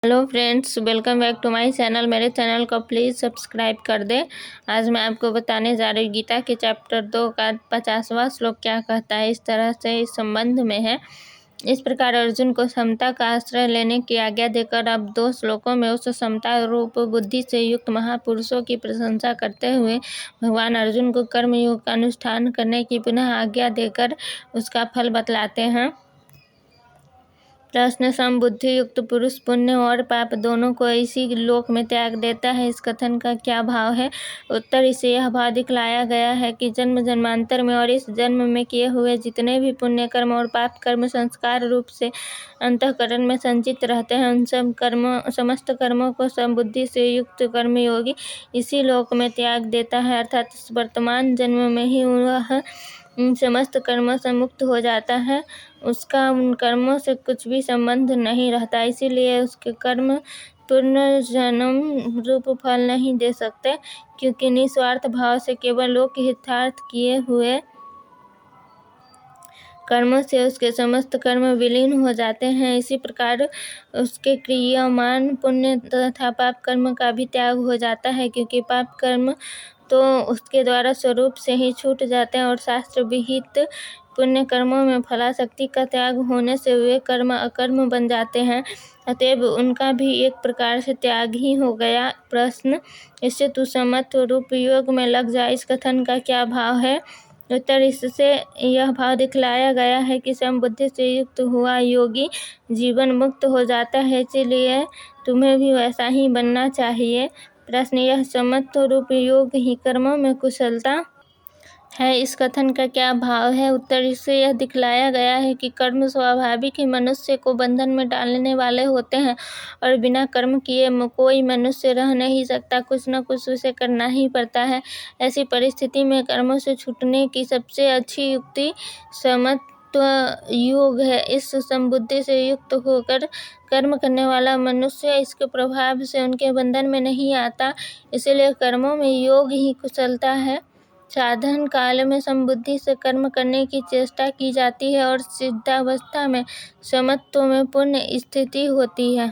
Hello friends, welcome back to my channel. मेरे channel को please subscribe कर दें। आज मैं आपको बताने जा रही हूँ गीता के चैप्टर 2 का 50वां श्लोक क्या कहता है। इस तरह से इस संबंध में है। इस प्रकार अर्जुन को समता का आश्रय लेने की आज्ञा देकर अब 2 श्लोकों में उस समता रूप बुद्धि से युक्त महापुरुषों की प्रशंसा करते हुए भगवान अर्जुन को कर्मयोग का अनुष्ठान करने की पुनः आज्ञा देकर उसका फल बतलाते हैं। प्रश्न: समबुद्धि युक्त पुरुष पुण्य और पाप दोनों को इसी लोक में त्याग देता है, इस कथन का क्या भाव है? उत्तर: इसे यह भाव दिखलाया गया है कि जन्म जन्मांतर में और इस जन्म में किए हुए जितने भी पुण्य कर्म और पाप कर्म संस्कार रूप से अंतःकरण में संचित रहते हैं, उन समस्त कर्मों को समबुद्धि से युक्त कर्मयोगी इसी लोक में त्याग देता है, अर्थात इस वर्तमान जन्म में ही वह उन समस्त कर्मों से मुक्त हो जाता है। उसका उन कर्मों से कुछ भी संबंध नहीं रहता, इसीलिए उसके कर्म पुनर्जन्म रूप फल नहीं दे सकते, क्योंकि निस्वार्थ भाव से केवल लोक हितार्थ किए हुए कर्मों से उसके समस्त कर्म विलीन हो जाते हैं। इसी प्रकार उसके क्रियमान पुण्य तथा पाप कर्म का भी त्याग हो जाता है, क्योंकि पाप कर्म तो उसके द्वारा स्वरूप से ही छूट जाते हैं और शास्त्र विहित पुण्य कर्मों में फलाशक्ति का त्याग होने से वे कर्म अकर्म बन जाते हैं, अतएव उनका भी एक प्रकार से त्याग ही हो गया। प्रश्न: इससे तू समत्व रूप योग में लग जा, इस कथन का क्या भाव है? उत्तर: इससे यह भाव दिखलाया गया है कि समबुद्धि से युक्त हुआ योगी जीवन मुक्त हो जाता है, इसलिए तुम्हें भी वैसा ही बनना चाहिए। प्रश्न: यह समत्व रूप योग ही कर्मों में कुशलता है, इस कथन का क्या भाव है? उत्तर: इससे यह दिखलाया गया है कि कर्म स्वाभाविक ही मनुष्य को बंधन में डालने वाले होते हैं और बिना कर्म किए कोई मनुष्य रह नहीं सकता, कुछ न कुछ उसे करना ही पड़ता है। ऐसी परिस्थिति में कर्मों से छूटने की सबसे अच्छी युक्ति समत्व योग है। इस समबुद्धि से युक्त होकर कर्म करने वाला मनुष्य इसके प्रभाव से उनके बंधन में नहीं आता, इसलिए कर्मों में योग ही कुशलता है। साधन काल में समबुद्धि से कर्म करने की चेष्टा की जाती है और सिद्धावस्था में समत्व में पुण्य स्थिति होती है।